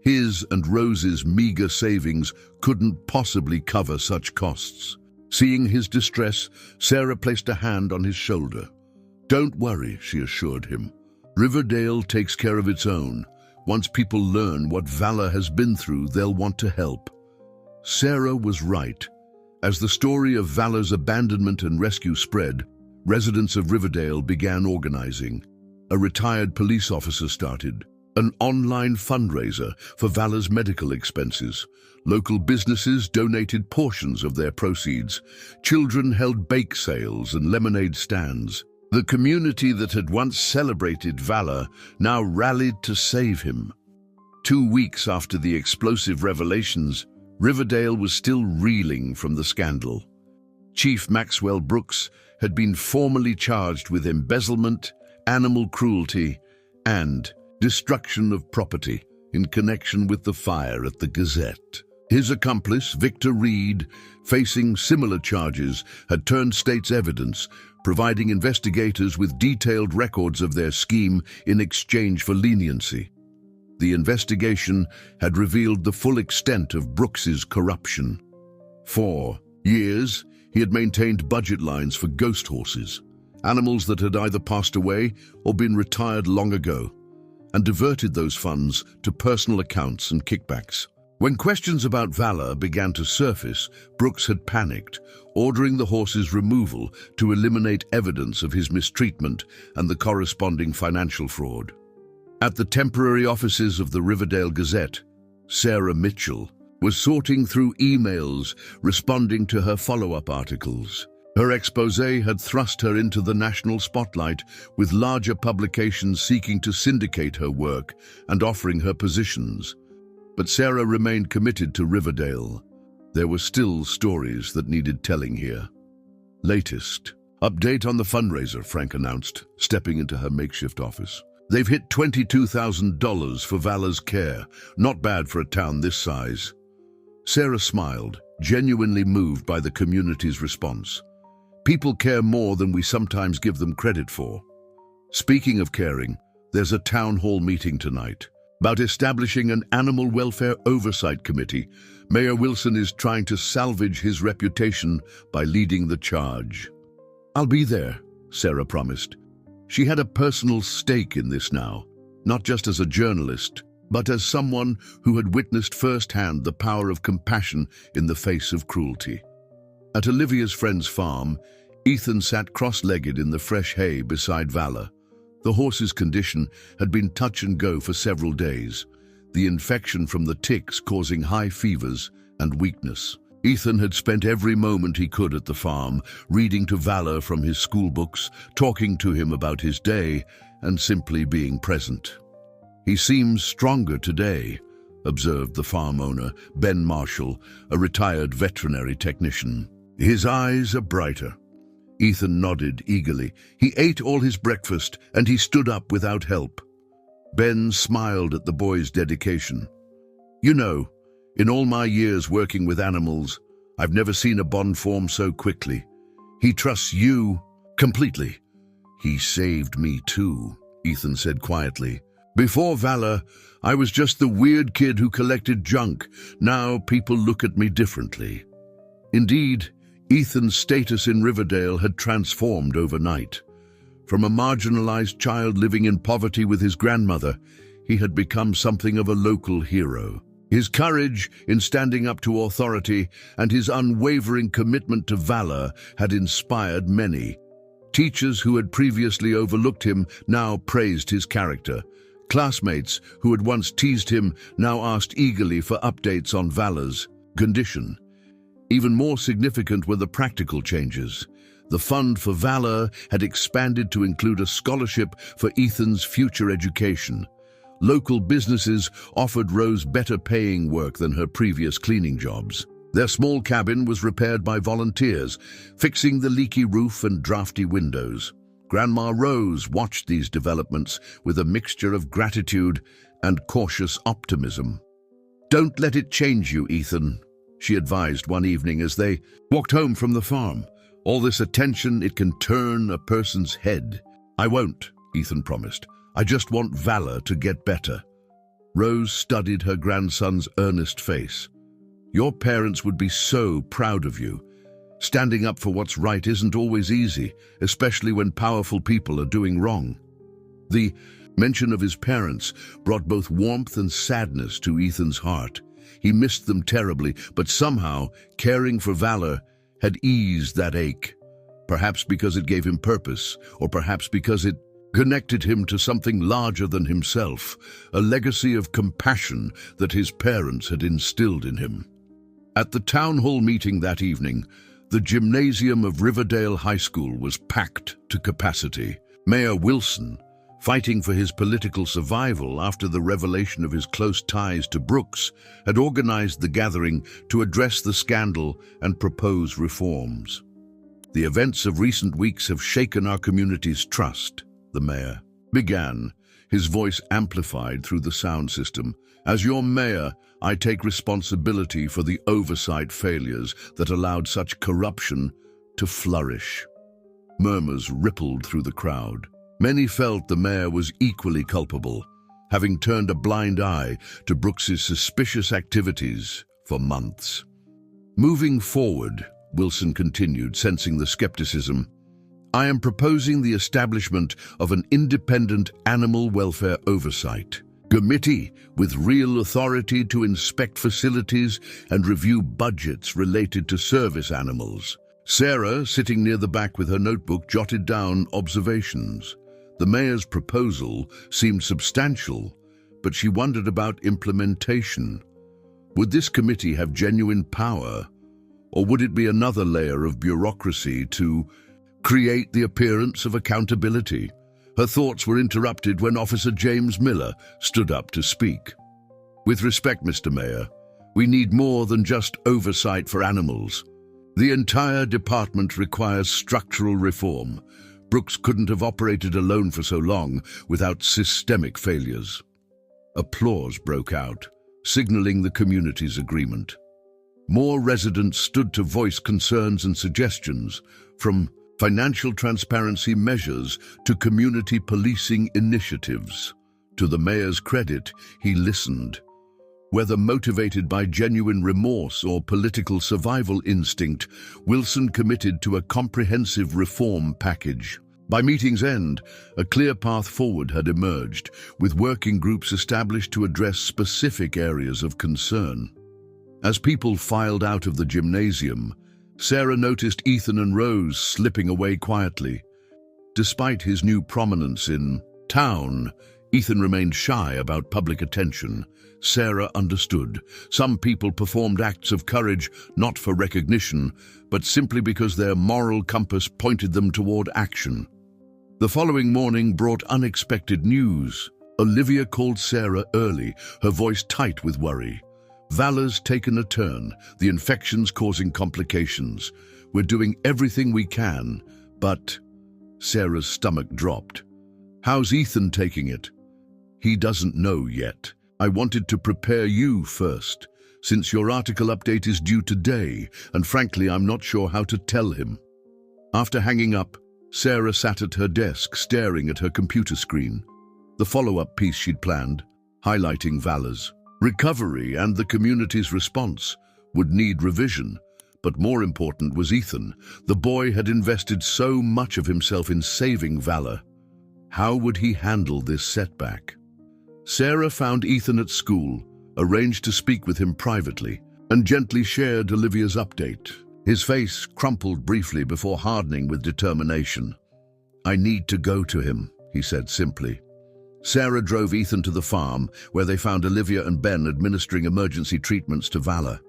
His and Rose's meager savings couldn't possibly cover such costs. Seeing his distress, Sarah placed a hand on his shoulder. "Don't worry," she assured him. "Riverdale takes care of its own. Once people learn what Valor has been through, they'll want to help. Sarah was right. As the story of Valor's abandonment and rescue spread, residents of Riverdale began organizing. A retired police officer started an online fundraiser for Valor's medical expenses. Local businesses donated portions of their proceeds. Children held bake sales and lemonade stands. The community that had once celebrated Valor now rallied to save him. 2 weeks after the explosive revelations, Riverdale was still reeling from the scandal. Chief Maxwell Brooks had been formally charged with embezzlement, animal cruelty, and destruction of property in connection with the fire at the Gazette. His accomplice, Victor Reed, facing similar charges, had turned state's evidence, providing investigators with detailed records of their scheme in exchange for leniency. The investigation had revealed the full extent of Brooks's corruption. For years, he had maintained budget lines for ghost horses, animals that had either passed away or been retired long ago, and diverted those funds to personal accounts and kickbacks. When questions about Valor began to surface, Brooks had panicked, ordering the horse's removal to eliminate evidence of his mistreatment and the corresponding financial fraud. At the temporary offices of the Riverdale Gazette, Sarah Mitchell was sorting through emails responding to her follow-up articles. Her exposé had thrust her into the national spotlight, with larger publications seeking to syndicate her work and offering her positions. But Sarah remained committed to Riverdale. There were still stories that needed telling here. Latest update on the fundraiser, Frank announced, stepping into her makeshift office. They've hit $22,000 for Valor's care. Not bad for a town this size. Sarah smiled, genuinely moved by the community's response. People care more than we sometimes give them credit for. Speaking of caring, there's a town hall meeting tonight about establishing an animal welfare oversight committee. Mayor Wilson is trying to salvage his reputation by leading the charge. I'll be there, Sarah promised. She had a personal stake in this now, not just as a journalist, but as someone who had witnessed firsthand the power of compassion in the face of cruelty. At Olivia's friend's farm, Ethan sat cross-legged in the fresh hay beside Valor. The horse's condition had been touch and go for several days, the infection from the ticks causing high fevers and weakness. Ethan had spent every moment he could at the farm, reading to Valor from his school books, talking to him about his day, and simply being present. He seems stronger today, observed the farm owner, Ben Marshall, a retired veterinary technician. His eyes are brighter. Ethan nodded eagerly. He ate all his breakfast, and he stood up without help. Ben smiled at the boy's dedication. You know, in all my years working with animals, I've never seen a bond form so quickly. He trusts you completely. He saved me too, Ethan said quietly. Before Valor, I was just the weird kid who collected junk. Now people look at me differently. Indeed, Ethan's status in Riverdale had transformed overnight. From a marginalized child living in poverty with his grandmother, he had become something of a local hero. His courage in standing up to authority and his unwavering commitment to Valor had inspired many. Teachers who had previously overlooked him now praised his character. Classmates who had once teased him now asked eagerly for updates on Valor's condition. Even more significant were the practical changes. The fund for Valor had expanded to include a scholarship for Ethan's future education. Local businesses offered Rose better paying work than her previous cleaning jobs. Their small cabin was repaired by volunteers, fixing the leaky roof and drafty windows. Grandma Rose watched these developments with a mixture of gratitude and cautious optimism. Don't let it change you, Ethan, she advised one evening as they walked home from the farm. All this attention, it can turn a person's head. I won't, Ethan promised. I just want Valor to get better. Rose studied her grandson's earnest face. Your parents would be so proud of you. Standing up for what's right isn't always easy, especially when powerful people are doing wrong. The Mention of his parents brought both warmth and sadness to Ethan's heart. He missed them terribly, but somehow caring for Valor had eased that ache. Perhaps because it gave him purpose, or perhaps because it connected him to something larger than himself, a legacy of compassion that his parents had instilled in him. At the town hall meeting that evening, the gymnasium of Riverdale High School was packed to capacity. Mayor Wilson, fighting for his political survival after the revelation of his close ties to Brooks, had organized the gathering to address the scandal and propose reforms. "The events of recent weeks have shaken our community's trust," the mayor began, his voice amplified through the sound system. "As your mayor, I take responsibility for the oversight failures that allowed such corruption to flourish." Murmurs rippled through the crowd. Many felt the mayor was equally culpable, having turned a blind eye to Brooks's suspicious activities for months. "Moving forward," Wilson continued, sensing the skepticism, "I am proposing the establishment of an independent animal welfare oversight committee with real authority to inspect facilities and review budgets related to service animals." Sarah, sitting near the back with her notebook, jotted down observations. The mayor's proposal seemed substantial, but she wondered about implementation. Would this committee have genuine power, or would it be another layer of bureaucracy to create the appearance of accountability? Her thoughts were interrupted when Officer James Miller stood up to speak. "With respect, Mr. Mayor, we need more than just oversight for animals. The entire department requires structural reform. Brooks couldn't have operated alone for so long without systemic failures." Applause broke out, signaling the community's agreement. More residents stood to voice concerns and suggestions, from financial transparency measures to community policing initiatives. To the mayor's credit, he listened. Whether motivated by genuine remorse or political survival instinct, Wilson committed to a comprehensive reform package. By meeting's end, a clear path forward had emerged, with working groups established to address specific areas of concern. As people filed out of the gymnasium, Sarah noticed Ethan and Rose slipping away quietly. Despite his new prominence in town, Ethan remained shy about public attention. Sarah understood. Some people performed acts of courage not for recognition, but simply because their moral compass pointed them toward action. The following morning brought unexpected news. Olivia called Sarah early, her voice tight with worry. "Valor's taken a turn, the infection's causing complications. We're doing everything we can, but..." Sarah's stomach dropped. "How's Ethan taking it?" "He doesn't know yet. I wanted to prepare you first, since your article update is due today, and frankly, I'm not sure how to tell him." After hanging up, Sarah sat at her desk, staring at her computer screen. The follow-up piece she'd planned, highlighting Valor's recovery and the community's response, would need revision. But more important was Ethan. The boy had invested so much of himself in saving Valor. How would he handle this setback? Sarah found Ethan at school, arranged to speak with him privately, and gently shared Olivia's update. His face crumpled briefly before hardening with determination. "I need to go to him," he said simply. Sarah drove Ethan to the farm, where they found Olivia and Ben administering emergency treatments to Valor.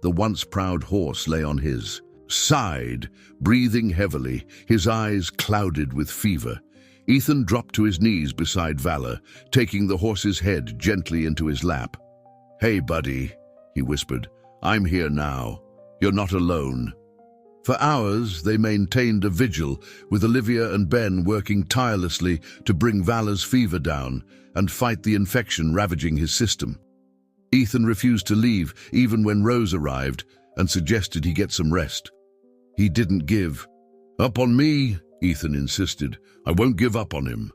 The once proud horse lay on his side, breathing heavily, his eyes clouded with fever. Ethan dropped to his knees beside Valor, taking the horse's head gently into his lap. "Hey, buddy," he whispered. "I'm here now. You're not alone." For hours, they maintained a vigil, with Olivia and Ben working tirelessly to bring Valor's fever down and fight the infection ravaging his system. Ethan refused to leave, even when Rose arrived, and suggested he get some rest. He didn't give up on me, Ethan insisted. "I won't give up on him."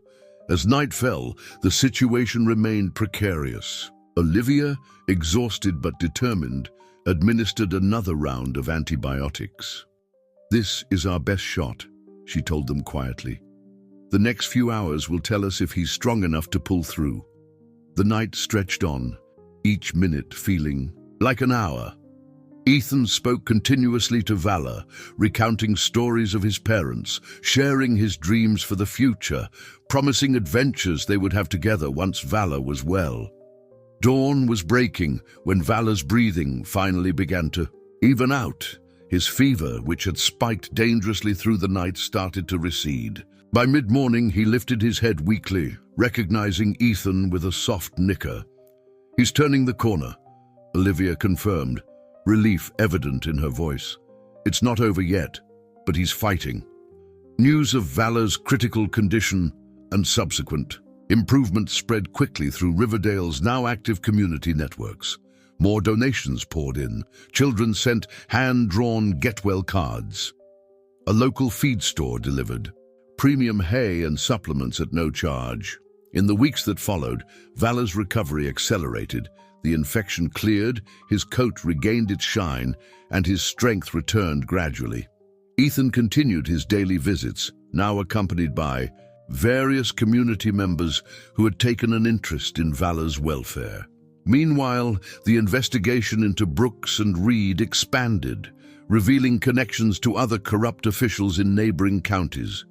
As night fell, the situation remained precarious. Olivia, exhausted but determined, administered another round of antibiotics. "This is our best shot," she told them quietly. The next few hours will tell us if he's strong enough to pull through. The night stretched on, each minute feeling like an hour. Ethan spoke continuously to Vala, recounting stories of his parents, sharing his dreams for the future, promising adventures they would have together once Vala was well. Dawn was breaking when Vala's breathing finally began to even out. His fever, which had spiked dangerously through the night, started to recede. By mid-morning, he lifted his head weakly, recognizing Ethan with a soft nicker. "He's turning the corner," Olivia confirmed, relief evident in her voice. "It's not over yet, but he's fighting." News of Vala's critical condition and subsequent improvements spread quickly through Riverdale's now active community networks. More donations poured in. Children sent hand-drawn get-well cards. A local feed store delivered premium hay and supplements at no charge. In the weeks that followed, Vala's recovery accelerated. The infection cleared, his coat regained its shine, and his strength returned gradually. Ethan continued his daily visits, now accompanied by various community members who had taken an interest in Vala's welfare. Meanwhile, the investigation into Brooks and Reed expanded, revealing connections to other corrupt officials in neighboring counties.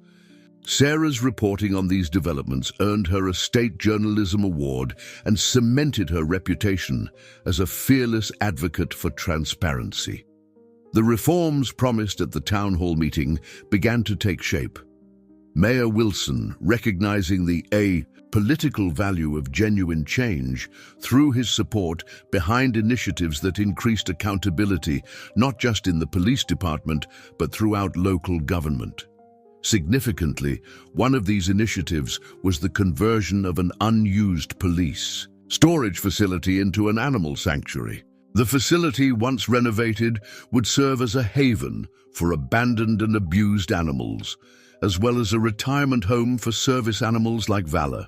Sarah's reporting on these developments earned her a state journalism award and cemented her reputation as a fearless advocate for transparency. The reforms promised at the town hall meeting began to take shape. Mayor Wilson, recognizing the political value of genuine change, threw his support behind initiatives that increased accountability, not just in the police department, but throughout local government. Significantly, one of these initiatives was the conversion of an unused police storage facility into an animal sanctuary. The facility, once renovated, would serve as a haven for abandoned and abused animals, as well as a retirement home for service animals like Vala.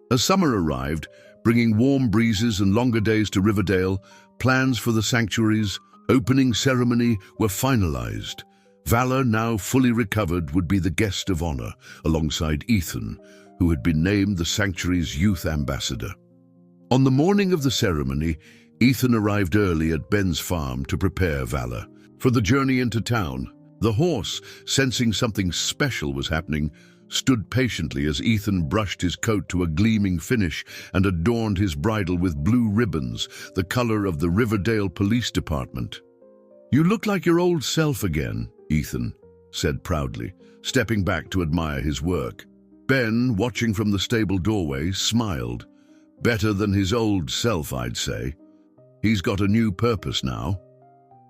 As summer arrived, bringing warm breezes and longer days to Riverdale, plans for the sanctuary's opening ceremony were finalized. Vala, now fully recovered, would be the guest of honor, alongside Ethan, who had been named the sanctuary's youth ambassador. On the morning of the ceremony, Ethan arrived early at Ben's farm to prepare Vala for the journey into town. The horse, sensing something special was happening, stood patiently as Ethan brushed his coat to a gleaming finish and adorned his bridle with blue ribbons, the color of the Riverdale Police Department. "You look like your old self again," Ethan said proudly, stepping back to admire his work. Ben, watching from the stable doorway, smiled. "Better than his old self, I'd say. He's got a new purpose now."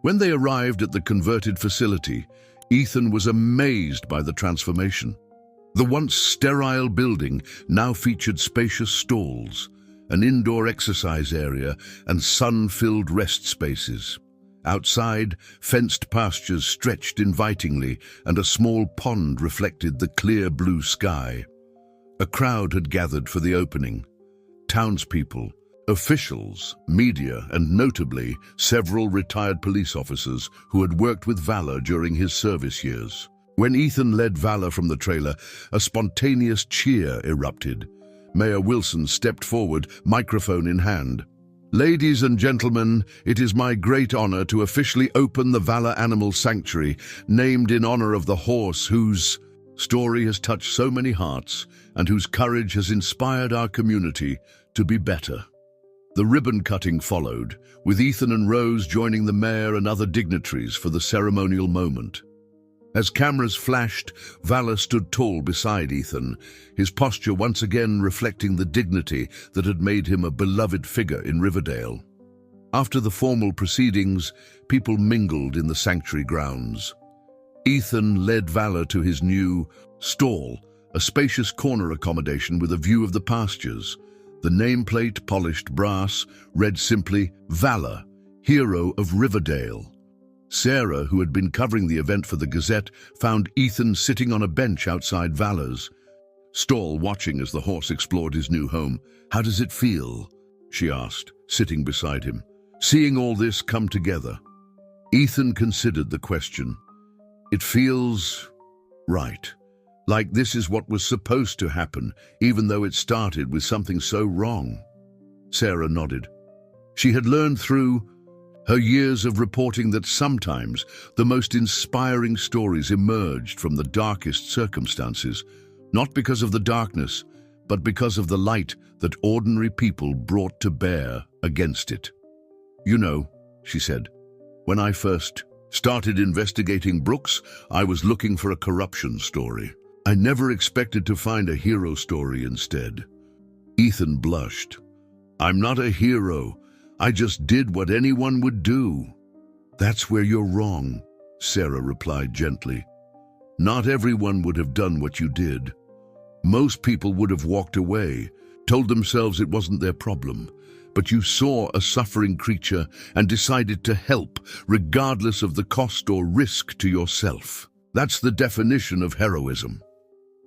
When they arrived at the converted facility, Ethan was amazed by the transformation. The once sterile building now featured spacious stalls, an indoor exercise area, and sun-filled rest spaces. Outside, fenced pastures stretched invitingly, and a small pond reflected the clear blue sky. A crowd had gathered for the opening. Townspeople, officials, media, and notably several retired police officers who had worked with Vala during his service years. When Ethan led Vala from the trailer, a spontaneous cheer erupted. Mayor Wilson stepped forward, microphone in hand. "Ladies and gentlemen, it is my great honor to officially open the Vala Animal Sanctuary, named in honor of the horse whose story has touched so many hearts and whose courage has inspired our community to be better." The ribbon cutting followed, with Ethan and Rose joining the mayor and other dignitaries for the ceremonial moment. As cameras flashed, Vala stood tall beside Ethan, his posture once again reflecting the dignity that had made him a beloved figure in Riverdale. After the formal proceedings, people mingled in the sanctuary grounds. Ethan led Vala to his new stall, a spacious corner accommodation with a view of the pastures. The nameplate, polished brass, read simply, "Vala, Hero of Riverdale." Sarah, who had been covering the event for the Gazette, found Ethan sitting on a bench outside Vala's stall, watching as the horse explored his new home. "How does it feel?" she asked, sitting beside him. "Seeing all this come together." Ethan considered the question. "It feels right. Like this is what was supposed to happen, even though it started with something so wrong. Sarah nodded. She had learned through her years of reporting that sometimes the most inspiring stories emerged from the darkest circumstances, not because of the darkness, but because of the light that ordinary people brought to bear against it. You know, she said, when I first started investigating Brooks, I was looking for a corruption story. I never expected to find a hero story instead. Ethan blushed. I'm not a hero. I just did what anyone would do. That's where you're wrong, Sarah replied gently. Not everyone would have done what you did. Most people would have walked away, told themselves it wasn't their problem. But you saw a suffering creature and decided to help, regardless of the cost or risk to yourself. That's the definition of heroism.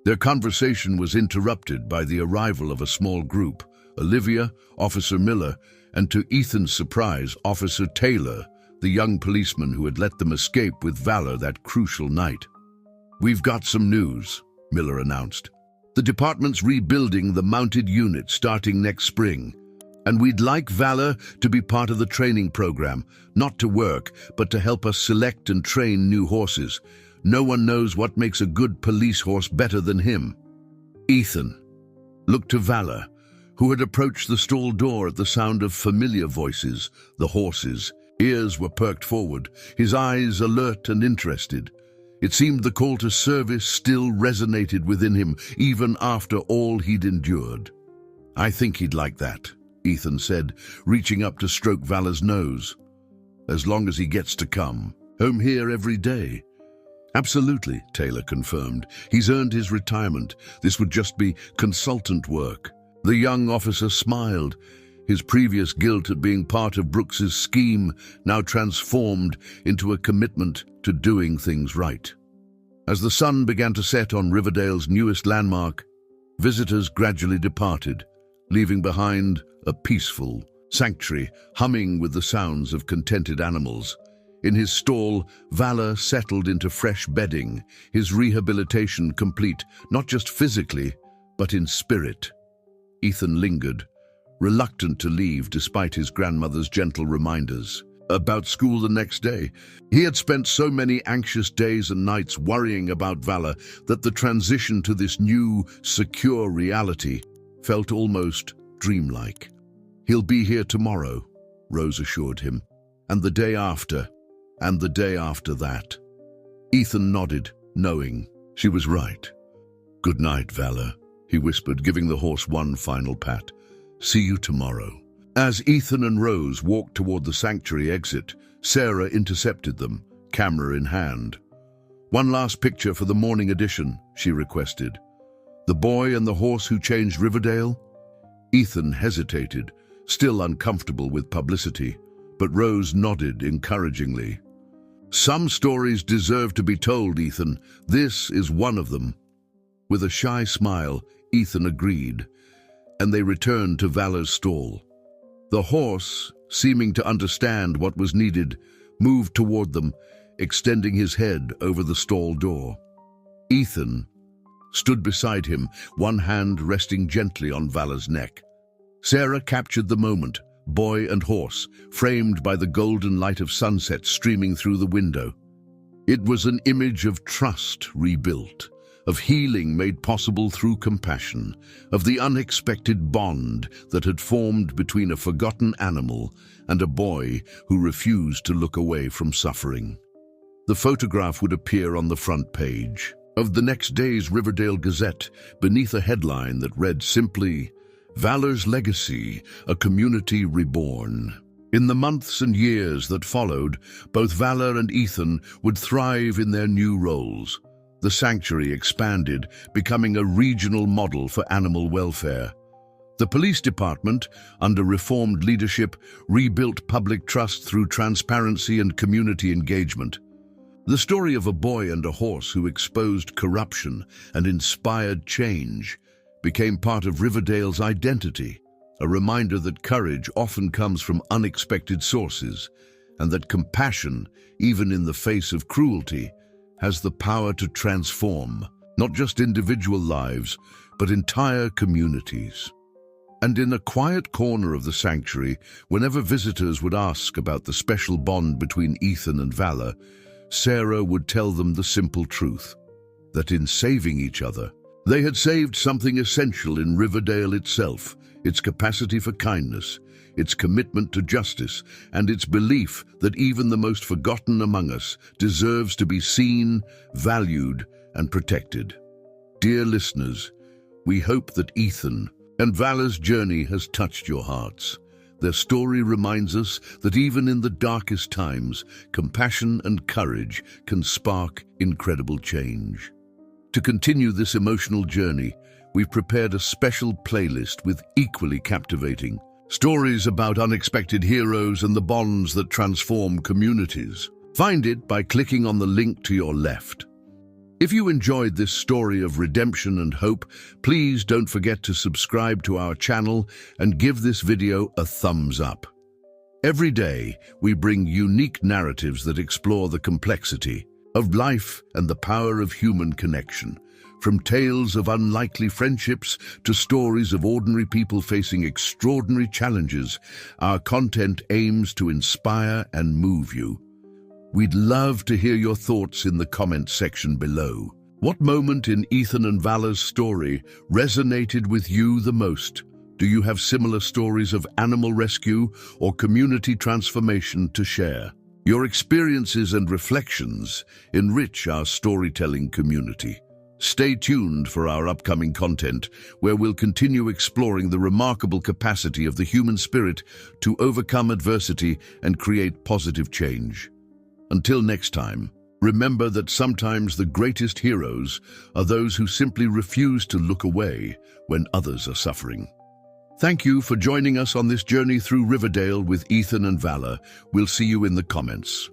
Their conversation was interrupted by the arrival of a small group, Olivia, Officer Miller, and to Ethan's surprise, Officer Taylor, the young policeman who had let them escape with valor that crucial night. We've got some news, Miller announced. The department's rebuilding the mounted unit starting next spring, and we'd like Valor to be part of the training program, not to work, but to help us select and train new horses. No one knows what makes a good police horse better than him. Ethan looked to Valor, who had approached the stall door at the sound of familiar voices, the horses. Ears were perked forward, his eyes alert and interested. It seemed the call to service still resonated within him, even after all he'd endured. I think he'd like that, Ethan said, reaching up to stroke Valor's nose. As long as he gets to come home here every day. Absolutely, Taylor confirmed. He's earned his retirement. This would just be consultant work. The young officer smiled. His previous guilt at being part of Brooks's scheme now transformed into a commitment to doing things right. As the sun began to set on Riverdale's newest landmark, visitors gradually departed, leaving behind a peaceful sanctuary humming with the sounds of contented animals. In his stall, Valor settled into fresh bedding, his rehabilitation complete, not just physically, but in spirit. Ethan lingered, reluctant to leave despite his grandmother's gentle reminders about school the next day. He had spent so many anxious days and nights worrying about Valor that the transition to this new, secure reality felt almost dreamlike. He'll be here tomorrow, Rose assured him, and the day after, and the day after that. Ethan nodded, knowing she was right. Good night, Valor, he whispered, giving the horse one final pat. See you tomorrow. As Ethan and Rose walked toward the sanctuary exit, Sarah intercepted them, camera in hand. One last picture for the morning edition, she requested. The boy and the horse who changed Riverdale? Ethan hesitated, still uncomfortable with publicity, but Rose nodded encouragingly. Some stories deserve to be told, Ethan. This is one of them. With a shy smile, Ethan agreed, and they returned to Valor's stall. The horse, seeming to understand what was needed, moved toward them, extending his head over the stall door. Ethan stood beside him, one hand resting gently on Valor's neck. Sarah captured the moment, boy and horse, framed by the golden light of sunset streaming through the window. It was an image of trust rebuilt, of healing made possible through compassion, of the unexpected bond that had formed between a forgotten animal and a boy who refused to look away from suffering. The photograph would appear on the front page of the next day's Riverdale Gazette beneath a headline that read simply, Valor's Legacy, a Community Reborn. In the months and years that followed, both Valor and Ethan would thrive in their new roles. The sanctuary expanded, becoming a regional model for animal welfare. The police department, under reformed leadership, rebuilt public trust through transparency and community engagement. The story of a boy and a horse who exposed corruption and inspired change became part of Riverdale's identity, a reminder that courage often comes from unexpected sources, and that compassion, even in the face of cruelty, has the power to transform. not just individual lives, but entire communities. And in a quiet corner of the sanctuary, whenever visitors would ask about the special bond between Ethan and Vala, Sarah would tell them the simple truth, that in saving each other, they had saved something essential in Riverdale itself, its capacity for kindness, its commitment to justice, and its belief that even the most forgotten among us deserves to be seen, valued, and protected. Dear listeners, we hope that Ethan and Vala's journey has touched your hearts. Their story reminds us that even in the darkest times, compassion and courage can spark incredible change. To continue this emotional journey, we've prepared a special playlist with equally captivating stories about unexpected heroes and the bonds that transform communities. Find it by clicking on the link to your left. If you enjoyed this story of redemption and hope, please don't forget to subscribe to our channel and give this video a thumbs up. Every day, we bring unique narratives that explore the complexity of life and the power of human connection. From tales of unlikely friendships to stories of ordinary people facing extraordinary challenges, our content aims to inspire and move you. We'd love to hear your thoughts in the comments section below. What moment in Ethan and Vala's story resonated with you the most? Do you have similar stories of animal rescue or community transformation to share? Your experiences and reflections enrich our storytelling community. Stay tuned for our upcoming content, where we'll continue exploring the remarkable capacity of the human spirit to overcome adversity and create positive change. Until next time, remember that sometimes the greatest heroes are those who simply refuse to look away when others are suffering. Thank you for joining us on this journey through Riverdale with Ethan and Vala. We'll see you in the comments.